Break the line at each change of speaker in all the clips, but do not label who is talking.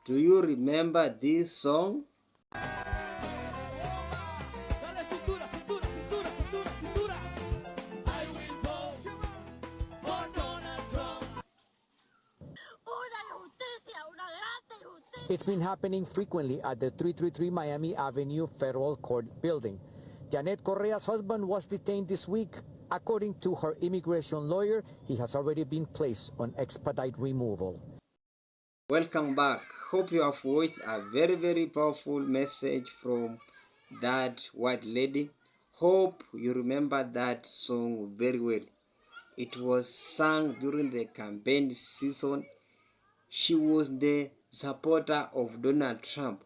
Do you remember this song?
It's been happening frequently at the 333 Miami Avenue Federal Court building. Janet Correa's husband was detained this week. According to her immigration lawyer, he has already been placed on expedite removal.
Welcome back. Hope you have watched a very powerful message from that white lady. Hope you remember that song very well. It was sung during the campaign season. She was the supporter of Donald Trump,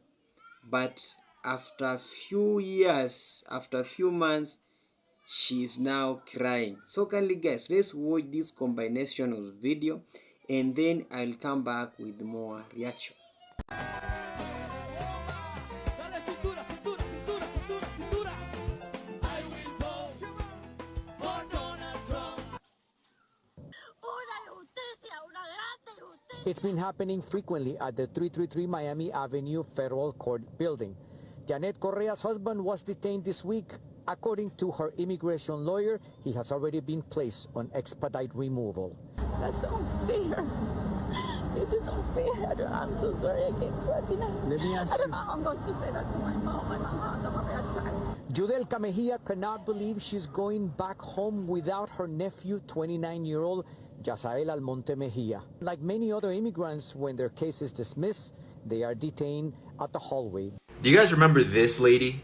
but after few years, after few months, she is now crying. So kindly guys, let's watch this combination of video and then I'll come back with more reaction.
It's been happening frequently at the 333 Miami Avenue Federal Court building. Janet Correa's husband was detained this week. According to her immigration lawyer, he has already been placed on expedite removal.
That's unfair. This is unfair. I'm so sorry I can't talk.
Let me ask you.
I'm going to say that to my mom. My mom has a bad time.
Judel Camejia cannot believe she's going back home without her nephew, 29-year-old Yasael Almonte Mejia. Like many other immigrants, when their case is dismissed, they are detained at the hallway.
Do you guys remember this lady?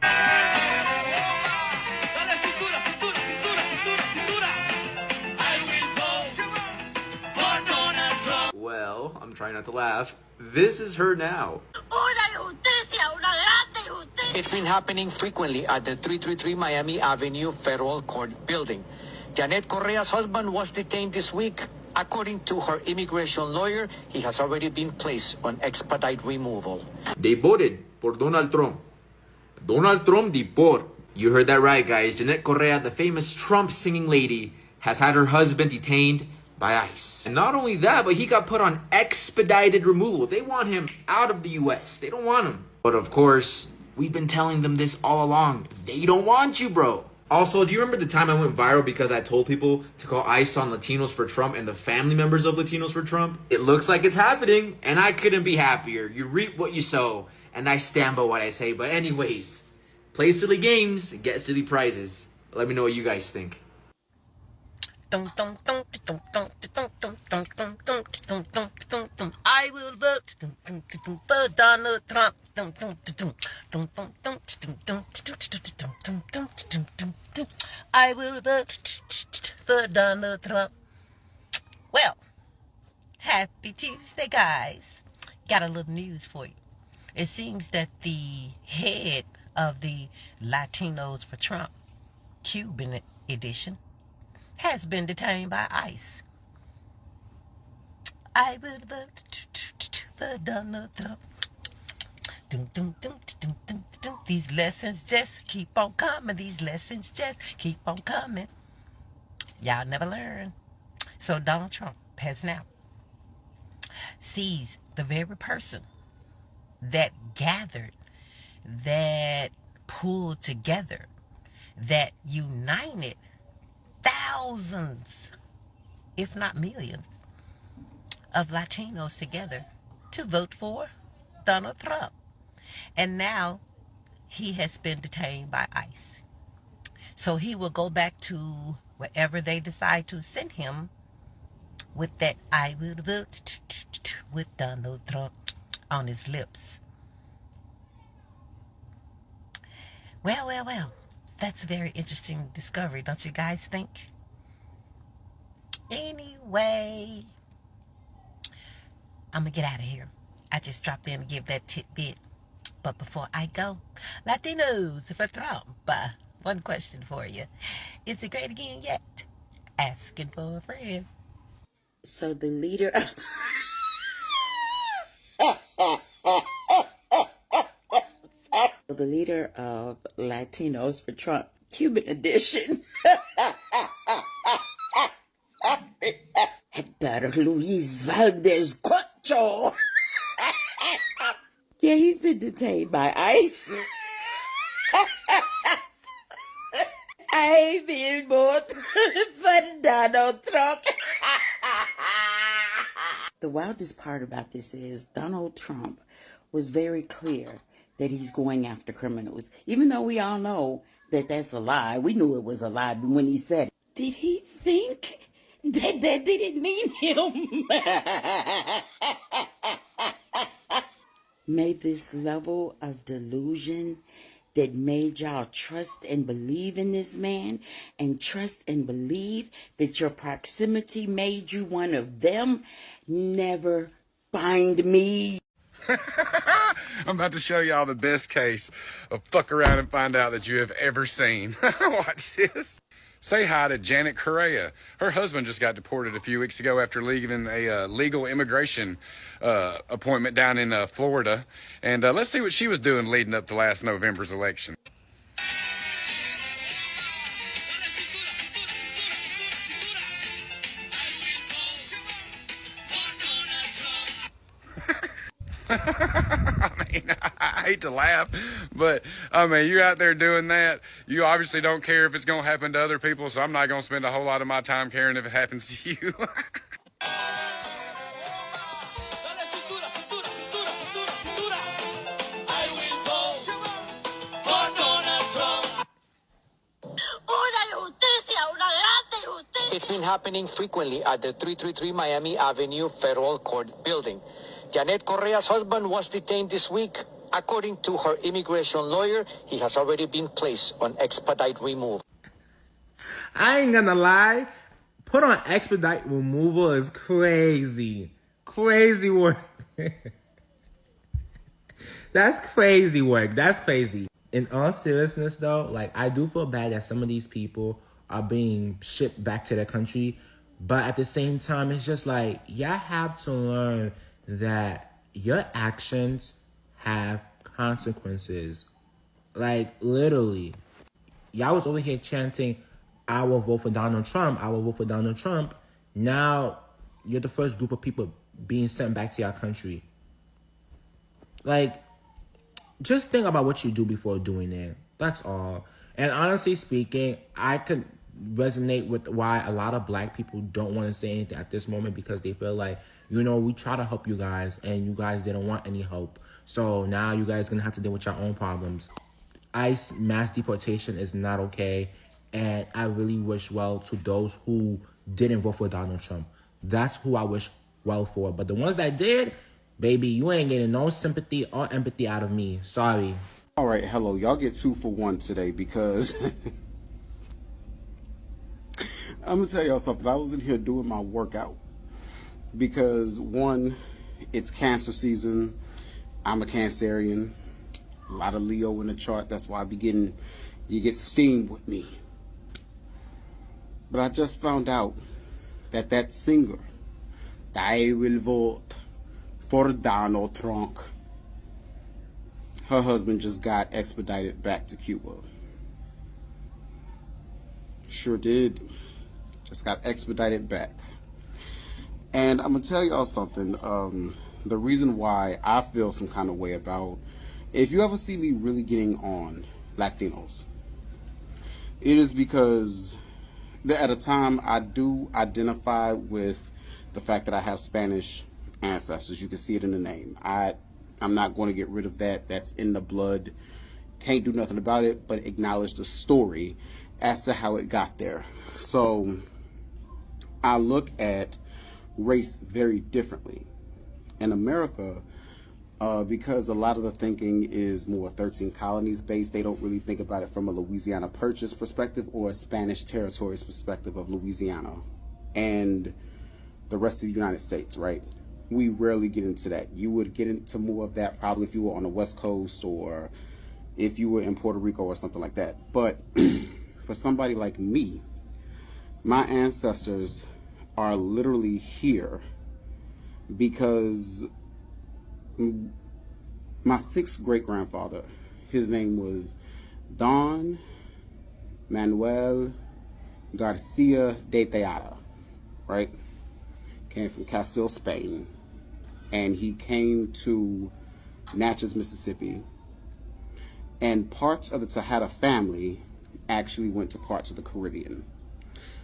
Well, I'm trying not to laugh. This is her now.
It's been happening frequently at the 333 Miami Avenue Federal Court building. Janet Correa's husband was detained this week. According to her immigration lawyer, he has already been placed on expedite removal.
Deported por Donald Trump. Donald Trump deport. You heard that right, guys. Janet Correa, the famous Trump singing lady, has had her husband detained by ICE. And not only that, but he got put on expedited removal. They want him out of the US. They don't want him. But of course, we've been telling them this all along. They don't want you, bro. Also, do you remember the time I went viral because I told people to call ICE on Latinos for Trump and the family members of Latinos for Trump? It looks like it's happening, and I couldn't be happier. You reap what you sow, and I stand by what I say. But anyways, play silly games, get silly prizes. Let me know what you guys think.
I will vote for Donald Trump. I will vote for Donald Trump. Well, happy Tuesday, guys. Got a little news for you. It seems that the head of the Latinos for Trump, Cuban edition, has been detained by ICE. I will vote for Donald Trump. These lessons just keep on coming. These lessons just keep on coming. Y'all never learn. So Donald Trump has now seized the very person that gathered, that pulled together, that united thousands, if not millions, of Latinos together to vote for Donald Trump. And now he has been detained by ICE. So he will go back to wherever they decide to send him with that I will vote with Donald Trump on his lips. Well. That's a very interesting discovery, don't you guys think? Anyway, I'm going to get out of here. I just dropped in to give that tidbit. But before I go, Latinos for Trump, one question for you. Is it great again yet? Asking for a friend.
So the leader of... the leader of Latinos for Trump, Cuban edition. Hector Luis Valdez Cocho. Yeah, he's been detained by ICE. I will vote for Donald Trump. The wildest part about this is Donald Trump was very clear that he's going after criminals. Even though we all know that that's a lie. We knew it was a lie when he said it. Did he think that didn't mean him? May this level of delusion that made y'all trust and believe in this man and trust and believe that your proximity made you one of them never find me.
I'm about to show y'all the best case of fuck around and find out that you have ever seen. Watch this. Say hi to Janet Correa. Her husband just got deported a few weeks ago after leaving a legal immigration appointment down in Florida. And let's see what she was doing leading up to last November's election. I mean, I hate to laugh, but I mean, you're out there doing that. You obviously don't care if it's going to happen to other people, so I'm not going to spend a whole lot of my time caring if it happens to you.
It's been happening frequently at the 333 Miami Avenue Federal Court building. Janet Correa's husband was detained this week. According to her immigration lawyer, he has already been placed on expedite removal.
I ain't gonna lie. Put on expedite removal is crazy. Crazy work. That's crazy work. That's crazy. In all seriousness though, like I do feel bad that some of these people are being shipped back to their country. But at the same time, it's just like, y'all have to learn that your actions have consequences. Like, literally. Y'all was over here chanting, I will vote for Donald Trump. I will vote for Donald Trump. Now, you're the first group of people being sent back to your country. Like, just think about what you do before doing it. That's all. And honestly speaking, I could resonate with why a lot of black people don't want to say anything at this moment, because they feel like, you know, we try to help you guys and you guys didn't want any help. So now you guys gonna have to deal with your own problems. ICE mass deportation is not okay. And I really wish well to those who didn't vote for Donald Trump. That's who I wish well for. But the ones that did, baby, you ain't getting no sympathy or empathy out of me. Sorry.
All right, hello. Y'all get 2 for 1 today because I'm going to tell y'all something. I was in here doing my workout because, one, it's cancer season. I'm a Cancerian. A lot of Leo in the chart. That's why you get steamed with me. But I just found out that singer, I will vote for Donald Trump, her husband just got expedited back to Cuba. Sure did. Just got expedited back. And I'm going to tell y'all something. The reason why I feel some kind of way about, if you ever see me really getting on Latinos, it is because at a time I do identify with the fact that I have Spanish ancestors. You can see it in the name. I'm not going to get rid of that. That's in the blood. Can't do nothing about it, but acknowledge the story as to how it got there. So I look at race very differently. In America, because a lot of the thinking is more 13 colonies based, they don't really think about it from a Louisiana Purchase perspective or a Spanish territories perspective of Louisiana and the rest of the United States, right? We rarely get into that. You would get into more of that probably if you were on the West Coast or if you were in Puerto Rico or something like that. But for somebody like me, my ancestors are literally here because my 6th great-grandfather, his name was Don Manuel Garcia de Tejada, right? Came from Castile, Spain. And he came to Natchez, Mississippi, and parts of the Tejada family actually went to parts of the Caribbean.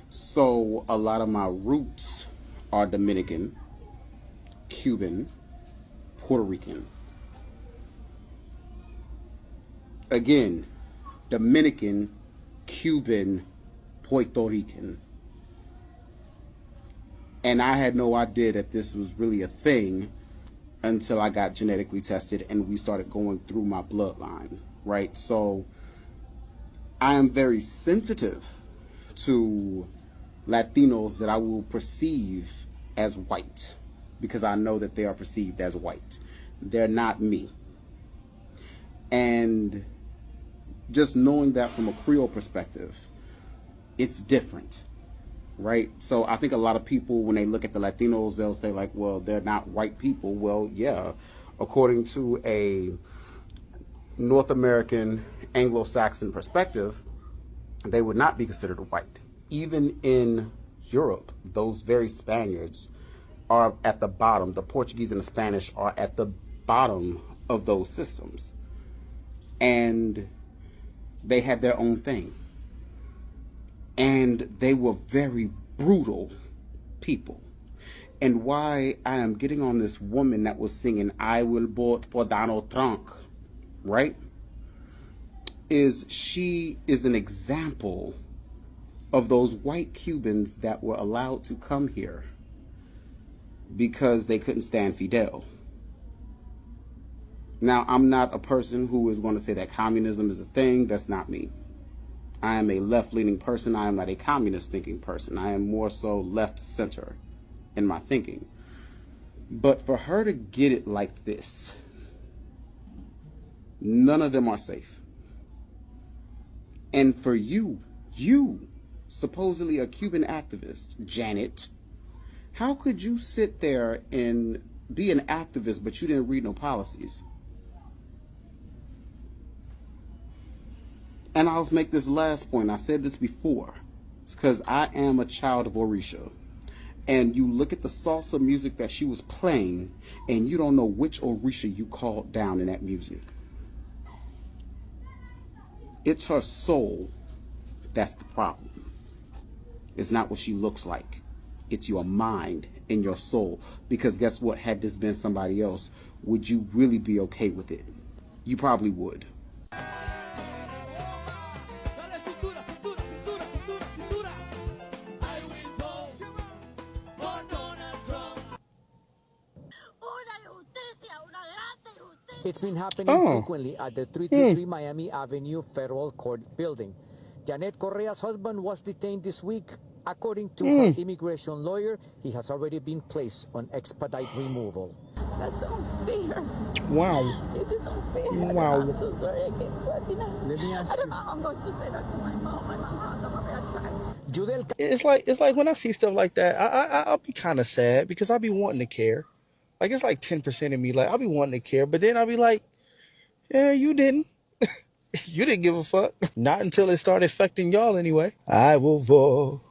So a lot of my roots are Dominican, Cuban, Puerto Rican. Again, Dominican, Cuban, Puerto Rican. And I had no idea that this was really a thing until I got genetically tested and we started going through my bloodline, right? So I am very sensitive to Latinos that I will perceive as white because I know that they are perceived as white. They're not me. And just knowing that from a Creole perspective, it's different, right? So I think a lot of people, when they look at the Latinos, they'll say like, well, they're not white people. Well, yeah, according to a North American Anglo-Saxon perspective, they would not be considered white. Even in Europe, those very Spaniards are at the bottom. The Portuguese and the Spanish are at the bottom of those systems. And they had their own thing. And they were very brutal people. And why I am getting on this woman that was singing, I will vote for Donald Trump, right? Is she is an example of those white Cubans that were allowed to come here because they couldn't stand Fidel. Now, I'm not a person who is going to say that communism is a thing. That's not me. I am a left-leaning person. I am not a communist thinking person. I am more so left-center in my thinking. But for her to get it like this, none of them are safe. And for you, supposedly a Cuban activist, Janet, how could you sit there and be an activist, but you didn't read no policies? And I'll make this last point. I said this before. It's because I am a child of Orisha. And you look at the salsa music that she was playing, and you don't know which Orisha you called down in that music. It's her soul that's the problem. It's not what she looks like. It's your mind and your soul. Because guess what? Had this been somebody else, would you really be okay with it? You probably would.
It's been happening frequently at the 333 Miami Avenue Federal Court building. Janet Correa's husband was detained this week. According to her immigration lawyer, he has already been placed on expedite removal.
That's unfair.
Wow.
It is unfair.
Wow.
I'm so sorry I can't touch it.
Let me ask
I don't
you.
know how I'm going to say that to my mom. My mom has a bad time.
Judel,
It's like when I see stuff like that, I'll be kind of sad because I'll be wanting to care. Like it's like 10% of me, like I'll be wanting to care, but then I'll be like, yeah, you didn't. You didn't give a fuck. Not until it started affecting y'all anyway. I will vote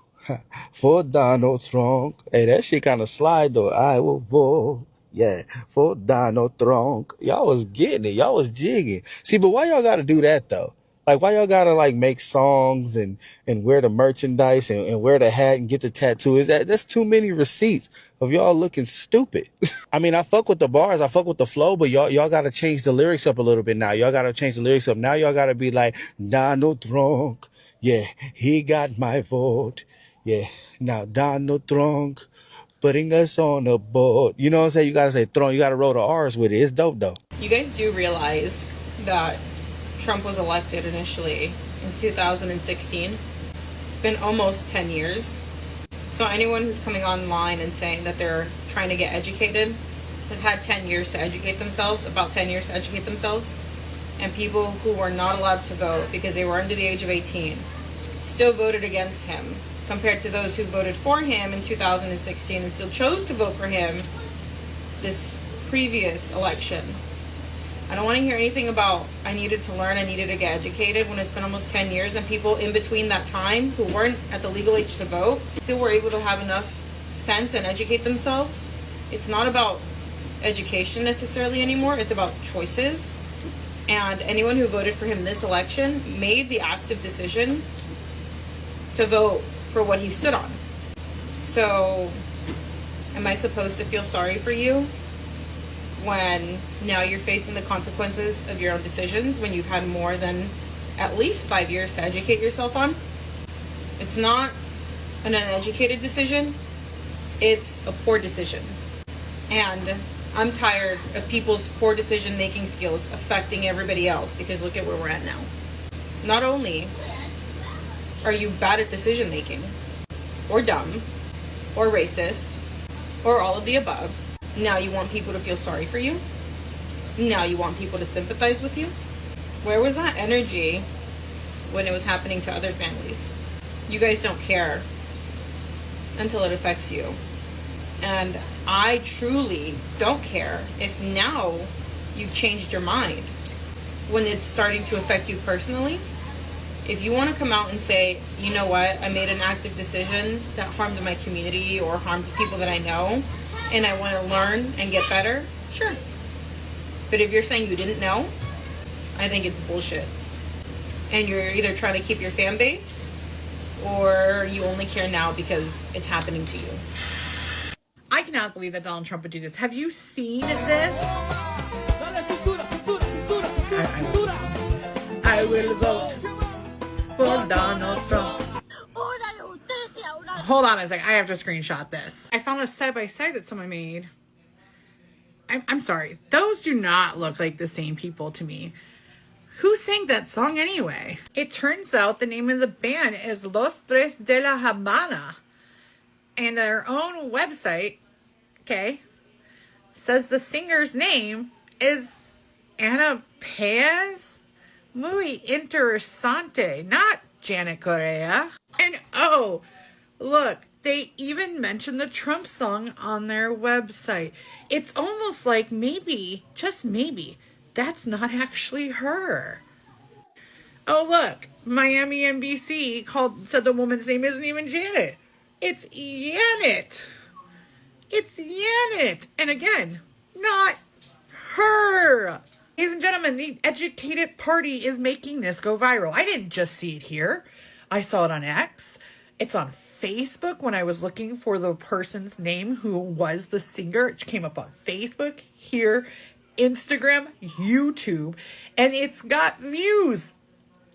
for Donald Trump. Hey, that shit kind of slide though. I will vote, yeah, for Donald Trump. Y'all was getting it. Y'all was jigging. See, but why y'all gotta do that though? Like, why y'all gotta like make songs and wear the merchandise and wear the hat and get the tattoo? That's too many receipts of y'all looking stupid. I mean, I fuck with the bars, I fuck with the flow, but y'all gotta change the lyrics up a little bit now. Y'all gotta change the lyrics up. Now y'all gotta be like, Donald Trump, yeah, he got my vote. Yeah, now Donald Trump putting us on a board. You know what I'm saying? You gotta say Trump, you gotta roll the R's with it. It's dope though.
You guys do realize that Trump was elected initially in 2016. It's been almost 10 years. So anyone who's coming online and saying that they're trying to get educated has had 10 years to educate themselves, about 10 years to educate themselves. And people who were not allowed to vote because they were under the age of 18 still voted against him, compared to those who voted for him in 2016 and still chose to vote for him this previous election. I don't want to hear anything about I needed to learn, I needed to get educated when it's been almost 10 years and people in between that time who weren't at the legal age to vote still were able to have enough sense and educate themselves. It's not about education necessarily anymore. It's about choices. And anyone who voted for him this election made the active decision to vote for what he stood on. So, am I supposed to feel sorry for you when now you're facing the consequences of your own decisions when you've had more than at least 5 years to educate yourself on? It's not an uneducated decision, it's a poor decision. And I'm tired of people's poor decision-making skills affecting everybody else, because look at where we're at now. Not only are you bad at decision-making, or dumb, or racist, or all of the above, now you want people to feel sorry for you? Now you want people to sympathize with you? Where was that energy when it was happening to other families? You guys don't care until it affects you. And I truly don't care if now you've changed your mind when it's starting to affect you personally. If you want to come out and say, you know what, I made an active decision that harmed my community or harmed people that I know, and I want to learn and get better, sure. But if you're saying you didn't know, I think it's bullshit. And you're either trying to keep your fan base, or you only care now because it's happening to you.
I cannot believe that Donald Trump would do this. Have you seen this? I will vote for Donald Trump. Hold on a second. I have to screenshot this. I found a side-by-side that someone made. I'm sorry. Those do not look like the same people to me. Who sang that song anyway? It turns out the name of the band is Los Tres de la Habana. And their own website, okay, says the singer's name is Ana Paez. Muy interesante. Not Janet Correa. And oh, look, they even mentioned the Trump song on their website. It's almost like maybe, just maybe, that's not actually her. Oh, look, Miami NBC said the woman's name isn't even Janet. It's Janet. It's Janet. And again, not her. Ladies and gentlemen, the educated party is making this go viral. I didn't just see it here. I saw it on X. It's on Facebook when I was looking for the person's name who was the singer. It came up on Facebook, here, Instagram, YouTube, and it's got views,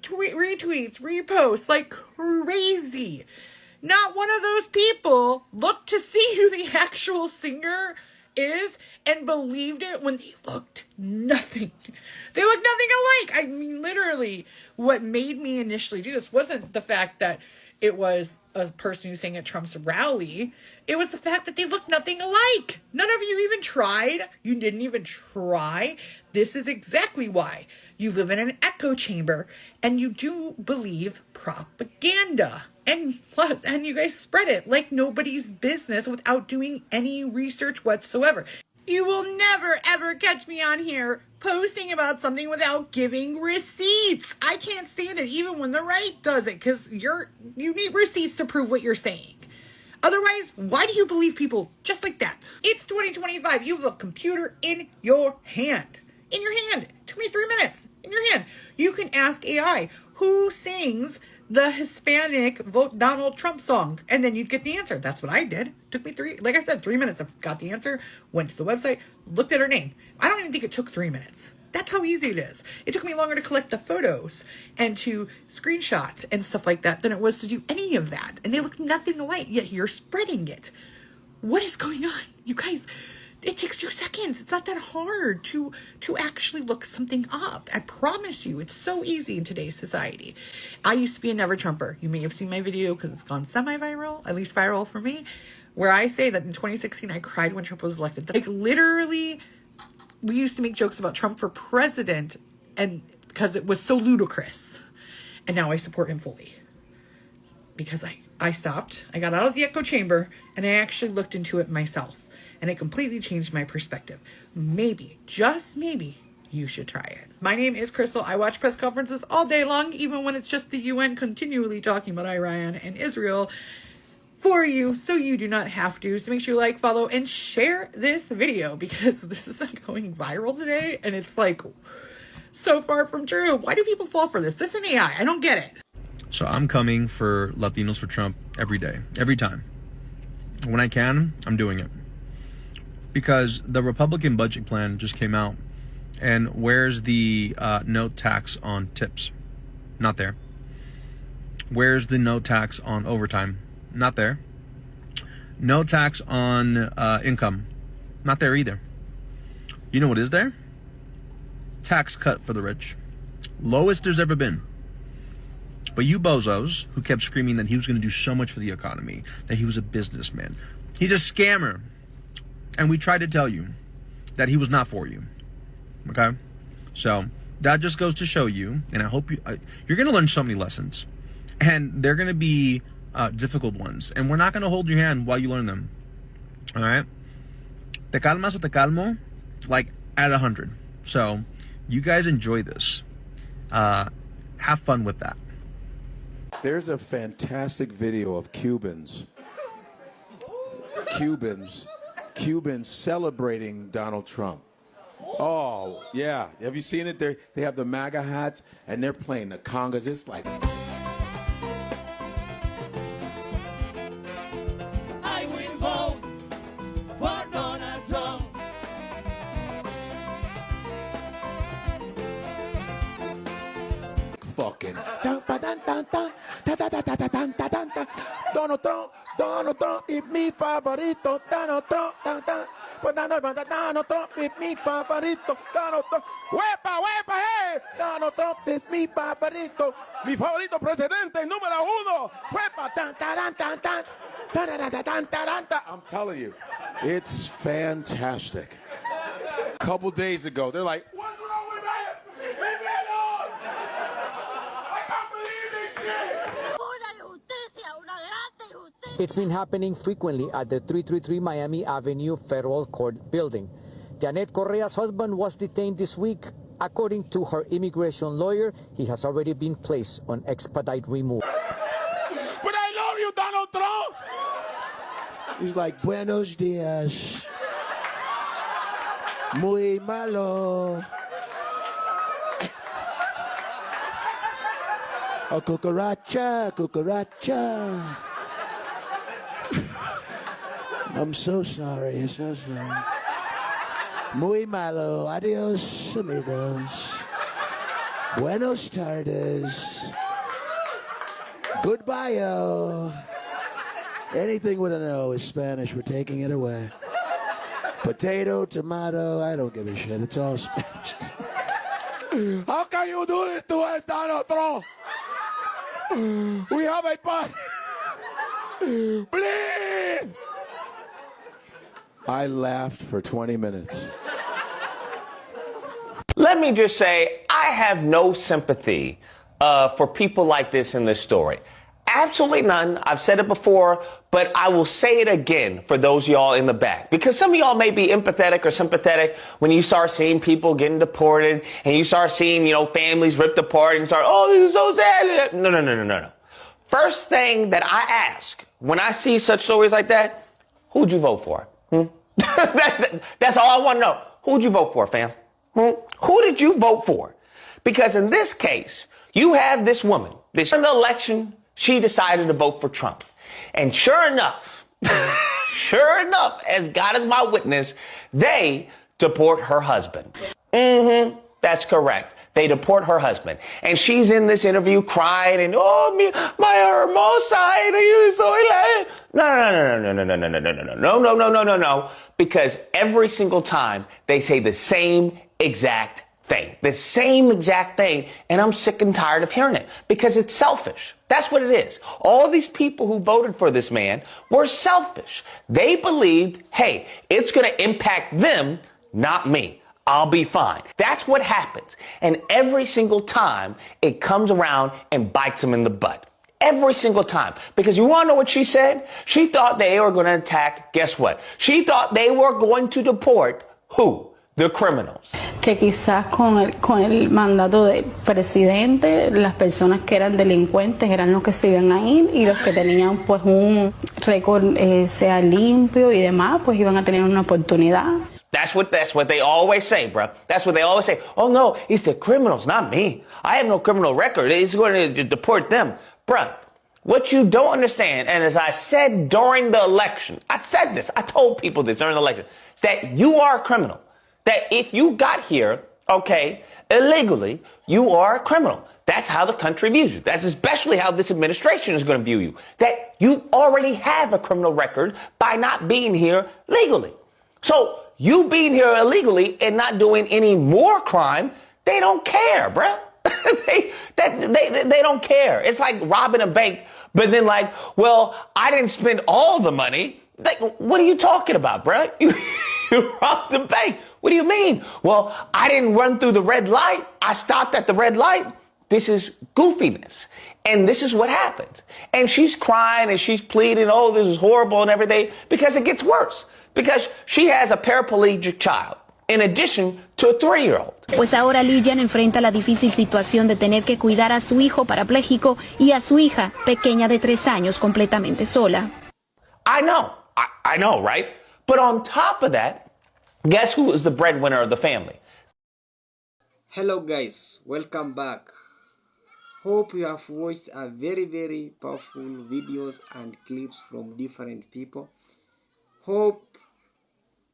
retweets, reposts like crazy. Not one of those people looked to see who the actual singer is and believed it when they looked nothing. They looked nothing alike. I mean, literally, what made me initially do this wasn't the fact that it was a person who sang at Trump's rally. It was the fact that they looked nothing alike. None of you even tried. You didn't even try. This is exactly why. You live in an echo chamber and you do believe propaganda. And you guys spread it like nobody's business without doing any research whatsoever. You will never, ever catch me on here posting about something without giving receipts. I can't stand it, even when the right does it, because you need receipts to prove what you're saying. Otherwise, why do you believe people just like that? It's 2025. You have a computer in your hand. In your hand. It took me 3 minutes. In your hand. You can ask AI, who sings the Hispanic Vote Donald Trump song? And then you'd get the answer. That's what I did. Took me 3 minutes. I got the answer, went to the website, looked at her name. I don't even think it took 3 minutes. That's how easy it is. It took me longer to collect the photos and to screenshot and stuff like that than it was to do any of that. And they look nothing alike, yet you're spreading it. What is going on? You guys, it takes 2 seconds. It's not that hard to actually look something up. I promise you, it's so easy in today's society. I used to be a never Trumper. You may have seen my video because it's gone semi-viral, at least viral for me, where I say that in 2016, I cried when Trump was elected. Like literally, we used to make jokes about Trump for president and because it was so ludicrous. And now I support him fully because I stopped. I got out of the echo chamber and I actually looked into it myself. And it completely changed my perspective. Maybe, just maybe, you should try it. My name is Crystal. I watch press conferences all day long, even when it's just the UN continually talking about Iran and Israel. for you so you do not have to. So make sure you like, follow, and share this video because this is going viral today and it's like so far from true. Why do people fall for this? This is AI. I don't get it.
So I'm coming for Latinos for Trump every day, every time. When I can, I'm doing it. Because the Republican budget plan just came out. And where's the no tax on tips? Not there. Where's the no tax on overtime? Not there. No tax on income? Not there either. You know what is there? Tax cut for the rich. Lowest there's ever been. But you bozos who kept screaming that he was going to do so much for the economy, that he was a businessman. He's a scammer. And we tried to tell you that he was not for you. Okay? So that just goes to show you, and I hope you're going to learn so many lessons. And they're going to be difficult ones. And we're not going to hold your hand while you learn them. All right? Te calmas o te calmo, like at 100. So you guys enjoy this. Have fun with that.
There's a fantastic video of Cubans celebrating Donald Trump. Oh, yeah. Have you seen it? They have the MAGA hats, and they're playing the congas. It's like...
I will vote for Donald Trump.
Fucking... Donald Trump es mi favorito. Donald Trump es mi favorito. Donald Trump, ¡huepa, huepa, hey! Donald Trump es mi favorito. Mi favorito presidente número uno. ¡Huepa, tan, tan, tan, tan, tan. I'm telling you, it's fantastic. A couple days ago, they're like, what's wrong with that? Leave me alone! I can't believe this shit!
It's been happening frequently at the 333 Miami Avenue Federal Court building. Janet Correa's husband was detained this week. According to her immigration lawyer, he has already been placed on expedite removal.
But I love you, Donald Trump! He's like, buenos dias. Muy malo. A cucaracha, cucaracha. I'm so sorry, so sorry. Muy malo. Adios, amigos. Buenos tardes. Goodbye. Anything with an O is Spanish. We're taking it away. Potato, tomato, I don't give a shit. It's all Spanish. How can you do this to us, Donald Trump? We have a party. Please. I laughed for 20 minutes.
Let me just say, I have no sympathy for people like this in this story. Absolutely none. I've said it before, but I will say it again for those of y'all in the back. Because some of y'all may be empathetic or sympathetic when you start seeing people getting deported and you start seeing, families ripped apart and you start, oh, this is so sad. No. First thing that I ask when I see such stories like that, who'd you vote for? That's all I want to know. Who'd you vote for, fam? Who did you vote for? Because in this case, you have this woman, in the election, she decided to vote for Trump. And sure enough, as God is my witness, they deport her husband. That's correct. They deport her husband. And she's in this interview crying and, oh, my hermosa, you soy No. Because every single time they say the same exact thing. The same exact thing. And I'm sick and tired of hearing it because it's selfish. That's what it is. All these people who voted for this man were selfish. They believed, hey, it's going to impact them, not me. I'll be fine. That's what happens. And every single time it comes around and bites them in the butt. Every single time. Because you want to know what she said? She thought they were going to attack. Guess what? She thought they were going to deport who? The criminals.
que quizás con el mandato del presidente, las personas que eran delincuentes eran los que se iban a ir y los que tenían pues un récord sea limpio y demás, pues iban a tener una oportunidad.
That's what they always say, bro. That's what they always say. Oh no, it's the criminals, not me. I have no criminal record. It's going to deport them. Bruh, what you don't understand, and as I said during the election, I said this, I told people this during the election, that you are a criminal. That if you got here, okay, illegally, you are a criminal. That's how the country views you. That's especially how this administration is going to view you. That you already have a criminal record by not being here legally. So you being here illegally and not doing any more crime, they don't care, bruh. they don't care. It's like robbing a bank, but then like, well, I didn't spend all the money. Like, what are you talking about, bruh? You robbed the bank. What do you mean? Well, I didn't run through the red light. I stopped at the red light. This is goofiness. And this is what happens. And she's crying and she's pleading, oh, this is horrible and everything, because it gets worse. Because she has a paraplegic child, in addition to a 3-year-old.
Pues ahora Lillian enfrenta la difícil situación de tener que cuidar a su hijo parapléjico y a su hija pequeña de 3 años completamente sola.
I know, right? But on top of that, guess who is the breadwinner of the family?
Hello guys, welcome back. Hope you have watched a very powerful videos and clips from different people. Hope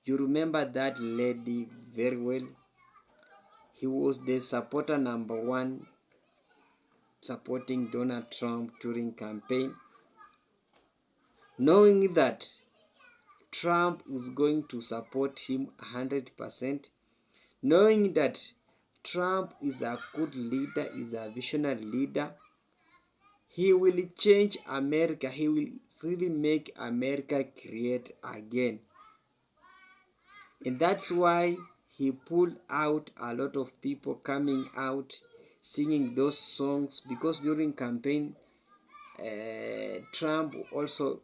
you remember that lady very well. He was the supporter number 1 supporting Donald Trump during campaign, knowing that Trump is going to support him 100%, knowing that Trump is a good leader, is a visionary leader. He will change America. He will really make America great again. And that's why he pulled out a lot of people coming out singing those songs, because during campaign Trump also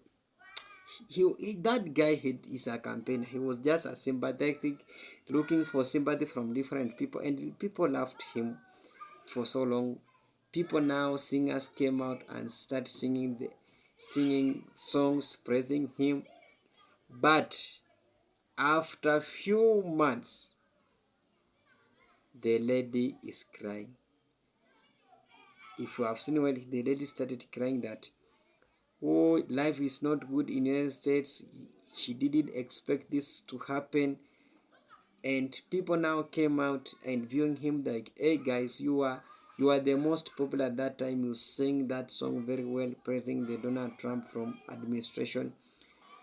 that guy is a campaigner. He was just a sympathetic, looking for sympathy from different people, and people loved him for so long. People now, singers came out and started singing songs praising him. But after a few months, the lady is crying. If you have seen, well, the lady started crying that, oh, life is not good in the United States. She didn't expect this to happen. And people now came out and viewing him like, hey guys, you are the most popular at that time. You sing that song very well, praising the Donald Trump from administration.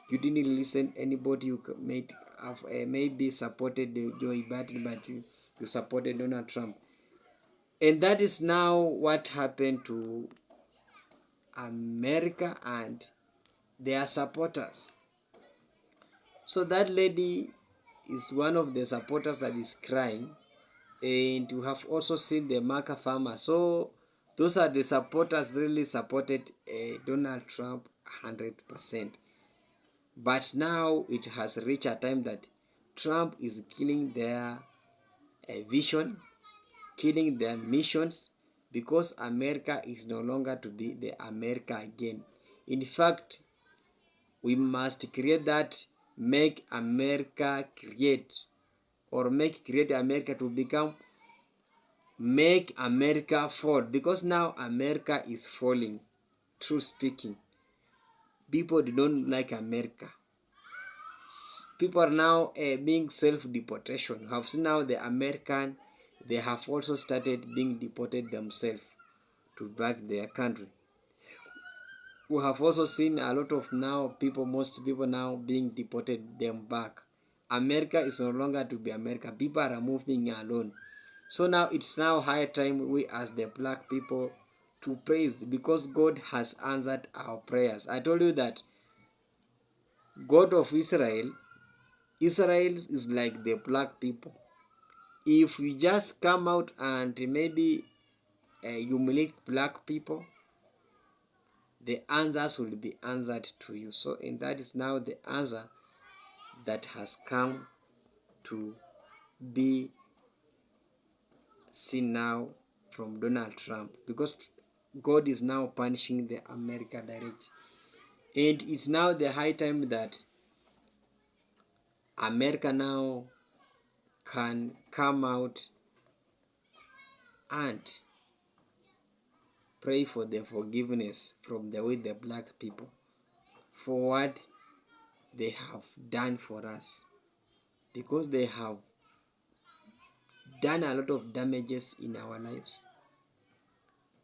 You didn't listen anybody who made have maybe supported the Joe Biden, but you supported Donald Trump. And that is now what happened to America and their supporters. So that lady is one of the supporters that is crying, and you have also seen the Marca farmer. So those are the supporters really supported Donald Trump 100%. But now it has reached a time that Trump is killing their vision, killing their missions, because America is no longer to be the America again. In fact, we must create that make America great, or create America to become make America fall, because now America is falling. True speaking, people don't like America. People are now being self-deportation. You have seen now the American, they have also started being deported themselves to back their country. We have also seen a lot of now people, most people now being deported them back. America is no longer to be America. People are moving alone. So now it's now high time we as the black people to praise, because God has answered our prayers. I told you that God of Israel is like the black people. If you just come out and maybe humiliate black people, the answers will be answered to you. So, and that is now the answer that has come to be see now from Donald Trump, because God is now punishing the America direct. And it's now the high time that America now can come out and pray for the forgiveness from the way the black people for what they have done for us, because they have done a lot of damages in our lives.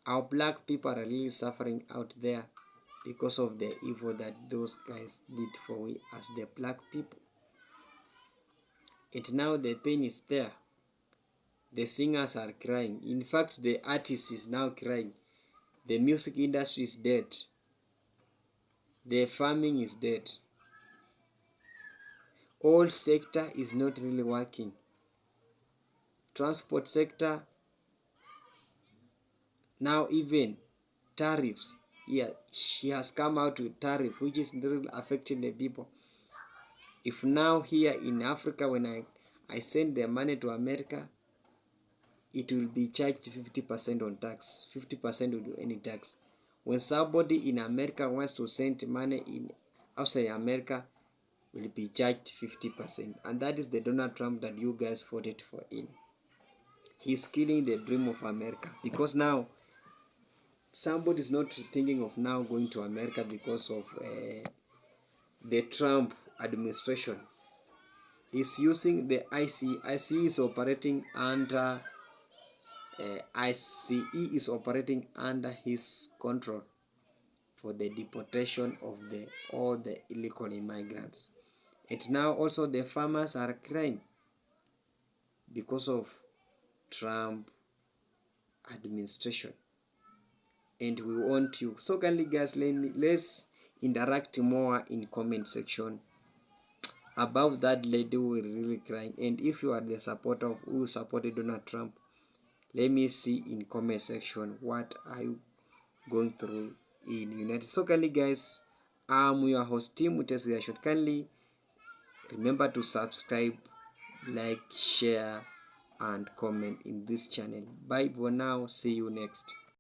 Our black people are really suffering out there because of the evil that those guys did for we as the black people. And now the pain is there. The singers are crying. In fact, the artist is now crying. The music industry is dead. The farming is dead. All sector is not really working. Transport sector, now even tariffs. Yeah, she has come out with tariff, which is really affecting the people. If now here in Africa, when I send the money to America, it will be charged 50% on tax. 50% will do any tax. When somebody in America wants to send money in outside America, will be charged 50%. And that is the Donald Trump that you guys voted for in. He's killing the dream of America, because now somebody is not thinking of now going to America because of the Trump administration. He's using the ICE. ICE is operating under ICE is operating under his control for the deportation of all the illegal immigrants. And now also the farmers are crying because of Trump administration. And we want you. So kindly guys, let's interact more in comment section about that lady who is really crying. And if you are the supporter of who supported Donald Trump, let me see in comment section what are you going through in United. So kindly guys, I'm your host Tim Mutesi. Should kindly remember to subscribe, like, share and comment in this channel. Bye for now. See you next.